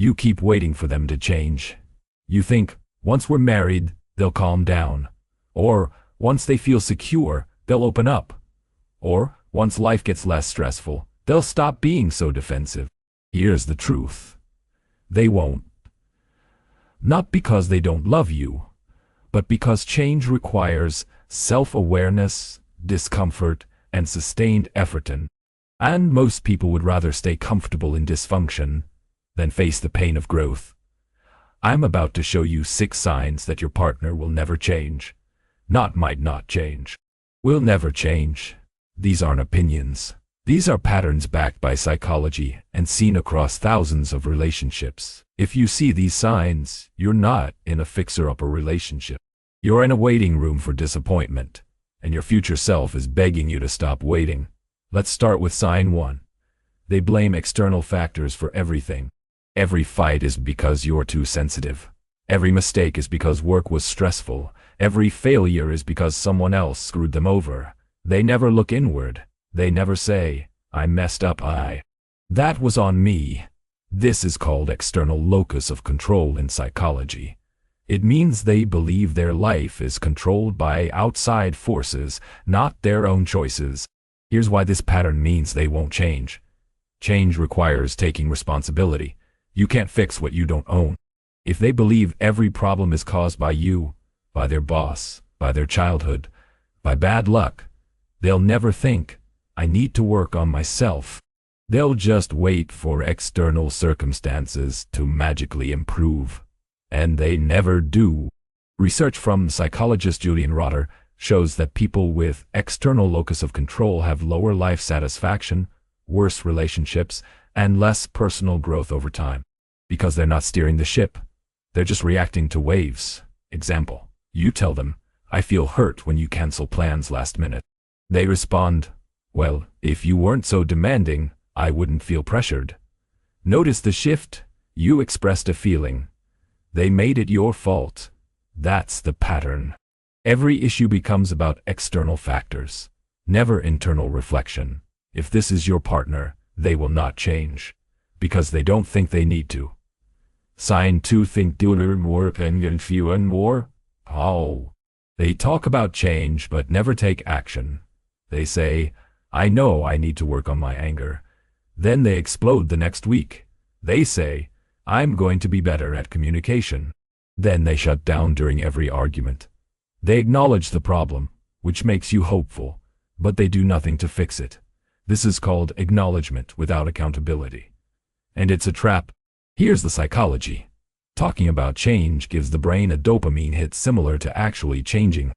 You keep waiting for them to change. You think, once we're married, they'll calm down. Or, once they feel secure, they'll open up. Or, once life gets less stressful, they'll stop being so defensive. Here's the truth. They won't. Not because they don't love you, but because change requires self-awareness, discomfort, and sustained effort. And most people would rather stay comfortable in dysfunction than face the pain of growth. I'm about to show you 6 signs that your partner will never change. Might not change. Will never change. These aren't opinions. These are patterns backed by psychology and seen across thousands of relationships. If you see these signs, you're not in a fixer-upper relationship. You're in a waiting room for disappointment, and your future self is begging you to stop waiting. Let's start with sign 1. They blame external factors for everything. Every fight is because you're too sensitive. Every mistake is because work was stressful. Every failure is because someone else screwed them over. They never look inward. They never say, I messed up, that was on me. This is called external locus of control in psychology. It means they believe their life is controlled by outside forces, not their own choices. Here's why this pattern means they won't change. Change requires taking responsibility. You can't fix what you don't own. If they believe every problem is caused by you, by their boss, by their childhood, by bad luck, they'll never think, I need to work on myself. They'll just wait for external circumstances to magically improve. And they never do. Research from psychologist Julian Rotter shows that people with external locus of control have lower life satisfaction, worse relationships, and less personal growth over time. Because they're not steering the ship. They're just reacting to waves. Example, you tell them, I feel hurt when you cancel plans last minute. They respond, well, if you weren't so demanding, I wouldn't feel pressured. Notice the shift. You expressed a feeling. They made it your fault. That's the pattern. Every issue becomes about external factors, never internal reflection. If this is your partner, they will not change, because they don't think they need to. Sign 2. Think doer more and few and more. Oh. They talk about change but never take action. They say, I know I need to work on my anger. Then they explode the next week. They say, I'm going to be better at communication. Then they shut down during every argument. They acknowledge the problem, which makes you hopeful, but they do nothing to fix it. This is called acknowledgement without accountability. And it's a trap. Here's the psychology. Talking about change gives the brain a dopamine hit similar to actually changing.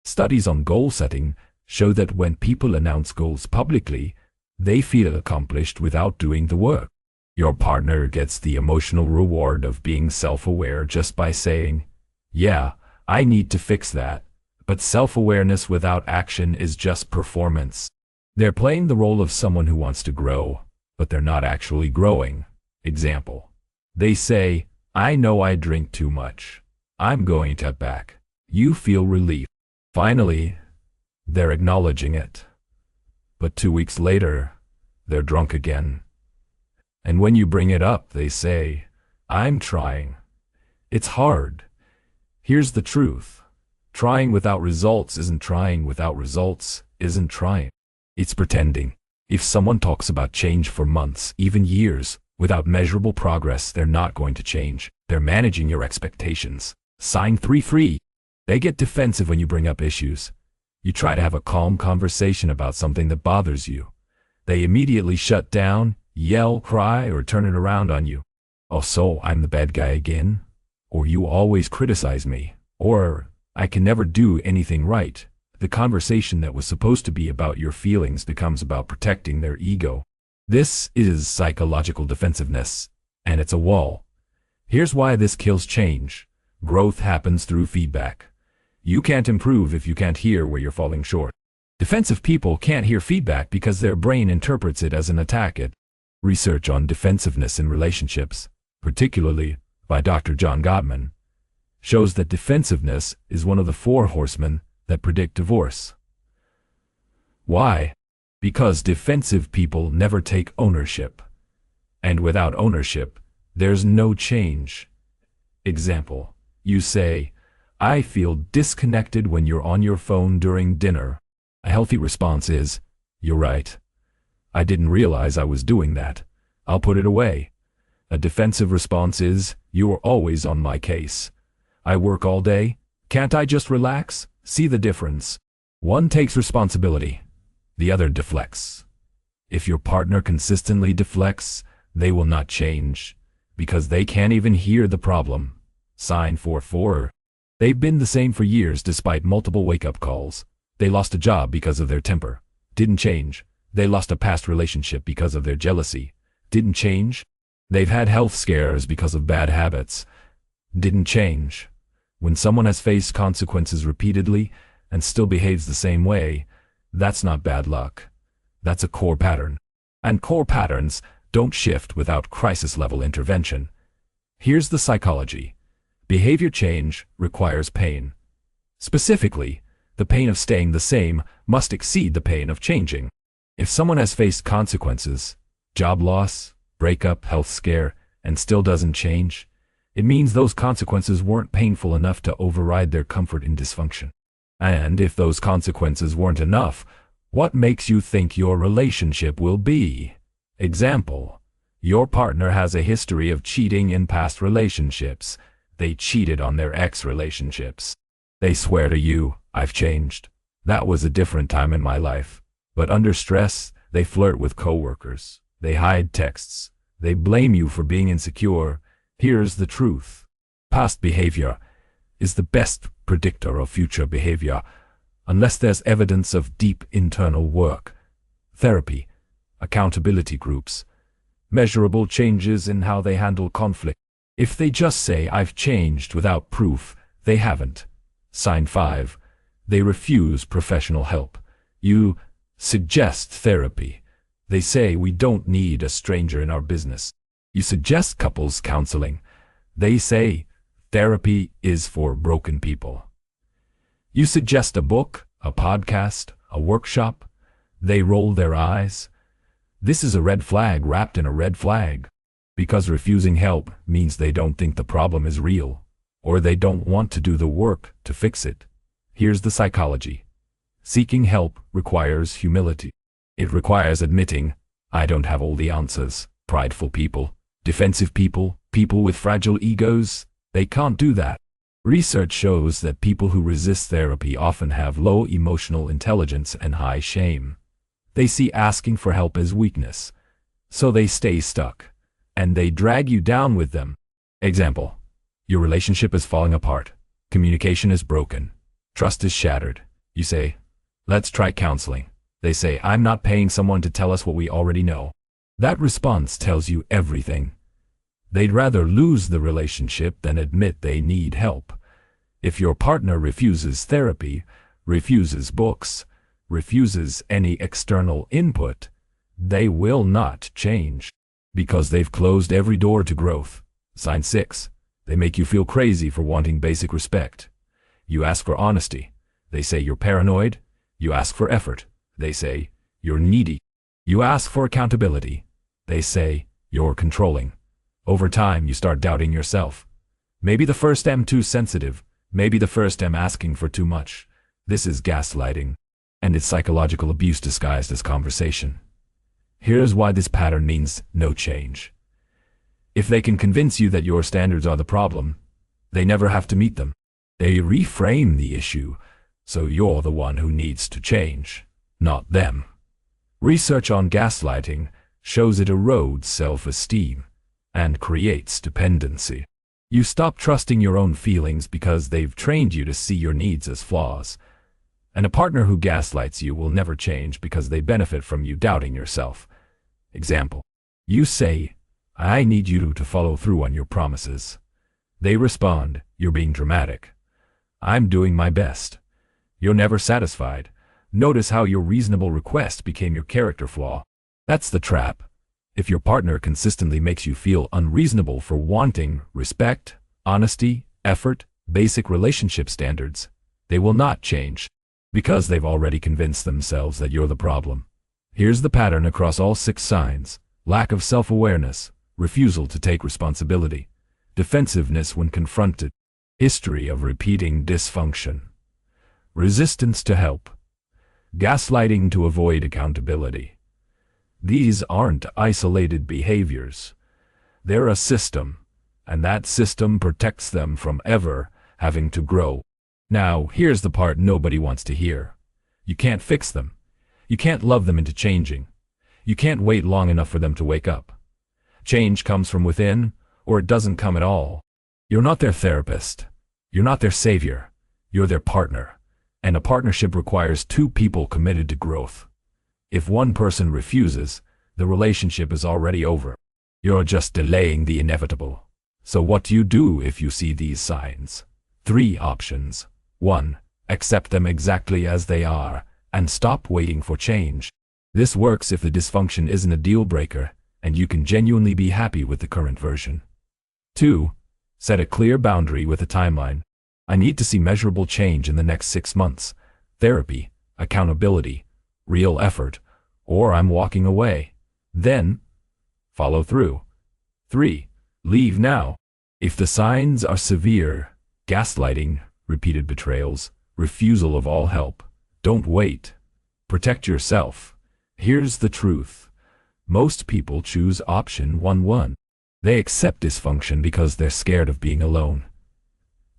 Studies on goal setting show that when people announce goals publicly, they feel accomplished without doing the work. Your partner gets the emotional reward of being self-aware just by saying, yeah, I need to fix that. But self-awareness without action is just performance. They're playing the role of someone who wants to grow, but they're not actually growing. Example. They say, I know I drink too much. I'm going to cut back. You feel relief. Finally, they're acknowledging it. But 2 weeks later, they're drunk again. And when you bring it up, they say, I'm trying. It's hard. Here's the truth. Trying without results isn't trying without results isn't trying. It's pretending. If someone talks about change for months, even years, without measurable progress, they're not going to change. They're managing your expectations. Sign 3. They get defensive when you bring up issues. You try to have a calm conversation about something that bothers you. They immediately shut down, yell, cry, or turn it around on you. Oh, so I'm the bad guy again? Or you always criticize me? Or I can never do anything right. The conversation that was supposed to be about your feelings becomes about protecting their ego. This is psychological defensiveness, and it's a wall. Here's why this kills change. Growth happens through feedback. You can't improve if you can't hear where you're falling short. Defensive people can't hear feedback because their brain interprets it as an attack. Research on defensiveness in relationships, particularly by Dr. John Gottman, shows that defensiveness is one of the 4 horsemen that predict divorce. Why? Because defensive people never take ownership. And without ownership, there's no change. Example, you say, I feel disconnected when you're on your phone during dinner. A healthy response is, you're right. I didn't realize I was doing that. I'll put it away. A defensive response is, you are always on my case. I work all day. Can't I just relax? See the difference? One takes responsibility. The other deflects. If your partner consistently deflects, they will not change, because they can't even hear the problem. Sign 4-4. They've been the same for years despite multiple wake-up calls. They lost a job because of their temper. Didn't change. They lost a past relationship because of their jealousy. Didn't change. They've had health scares because of bad habits. Didn't change. When someone has faced consequences repeatedly and still behaves the same way, that's not bad luck. That's a core pattern. And core patterns don't shift without crisis-level intervention. Here's the psychology. Behavior change requires pain. Specifically, the pain of staying the same must exceed the pain of changing. If someone has faced consequences, job loss, breakup, health scare, and still doesn't change, it means those consequences weren't painful enough to override their comfort in dysfunction. And if those consequences weren't enough, what makes you think your relationship will be? Example, your partner has a history of cheating in past relationships. They cheated on their ex-relationships. They swear to you, I've changed. That was a different time in my life. But under stress, they flirt with coworkers. They hide texts. They blame you for being insecure. Here's the truth. Past behavior is the best predictor of future behavior, unless there's evidence of deep internal work, therapy, accountability groups, measurable changes in how they handle conflict. If they just say, I've changed without proof, they haven't. Sign 5. They refuse professional help. You suggest therapy. They say, we don't need a stranger in our business. You suggest couples counseling. They say, therapy is for broken people. You suggest a book, a podcast, a workshop. They roll their eyes. This is a red flag wrapped in a red flag. Because refusing help means they don't think the problem is real, or they don't want to do the work to fix it. Here's the psychology. Seeking help requires humility. It requires admitting, I don't have all the answers. Prideful people, defensive people, people with fragile egos, they can't do that. Research shows that people who resist therapy often have low emotional intelligence and high shame. They see asking for help as weakness, so they stay stuck, and they drag you down with them. Example, your relationship is falling apart, communication is broken, trust is shattered. You say, let's try counseling. They say, I'm not paying someone to tell us what we already know. That response tells you everything. They'd rather lose the relationship than admit they need help. If your partner refuses therapy, refuses books, refuses any external input, they will not change. Because they've closed every door to growth. Sign 6. They make you feel crazy for wanting basic respect. You ask for honesty. They say you're paranoid. You ask for effort. They say you're needy. You ask for accountability. They say you're controlling. Over time, you start doubting yourself. Maybe the first I'm too sensitive. Maybe the first I'm asking for too much. This is gaslighting, and it's psychological abuse disguised as conversation. Here's why this pattern means no change. If they can convince you that your standards are the problem, they never have to meet them. They reframe the issue, so you're the one who needs to change, not them. Research on gaslighting shows it erodes self-esteem and creates dependency. You stop trusting your own feelings because they've trained you to see your needs as flaws. And a partner who gaslights you will never change because they benefit from you doubting yourself. Example, you say, I need you to follow through on your promises. They respond, you're being dramatic. I'm doing my best. You're never satisfied. Notice how your reasonable request became your character flaw. That's the trap. If your partner consistently makes you feel unreasonable for wanting respect, honesty, effort, basic relationship standards, they will not change, because they've already convinced themselves that you're the problem. Here's the pattern across all 6 signs: lack of self-awareness, refusal to take responsibility, defensiveness when confronted, history of repeating dysfunction, resistance to help, gaslighting to avoid accountability. These aren't isolated behaviors. They're a system, and that system protects them from ever having to grow. Now, here's the part nobody wants to hear. You can't fix them. You can't love them into changing. You can't wait long enough for them to wake up. Change comes from within, or it doesn't come at all. You're not their therapist. You're not their savior. You're their partner. And a partnership requires two people committed to growth. If one person refuses, the relationship is already over. You're just delaying the inevitable. So what do you do if you see these signs? 3 options. 1. Accept them exactly as they are, and stop waiting for change. This works if the dysfunction isn't a deal breaker, and you can genuinely be happy with the current version. 2. Set a clear boundary with a timeline. I need to see measurable change in the next 6 months. Therapy, accountability, real effort, or I'm walking away. Then, follow through. 3. Leave now. If the signs are severe, gaslighting, repeated betrayals, refusal of all help, don't wait. Protect yourself. Here's the truth. Most people choose option 1. They accept dysfunction because they're scared of being alone.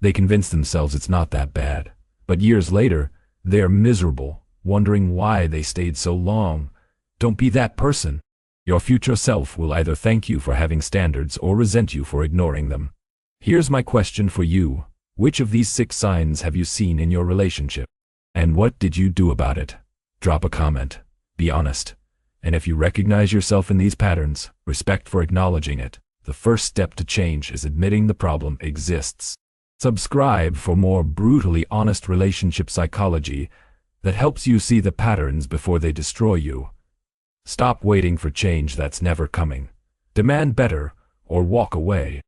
They convince themselves it's not that bad. But years later, they're miserable, wondering why they stayed so long. Don't be that person. Your future self will either thank you for having standards or resent you for ignoring them. Here's my question for you. Which of these 6 signs have you seen in your relationship? And what did you do about it? Drop a comment. Be honest. And if you recognize yourself in these patterns, respect for acknowledging it. The first step to change is admitting the problem exists. Subscribe for more brutally honest relationship psychology that helps you see the patterns before they destroy you. Stop waiting for change that's never coming. Demand better or walk away.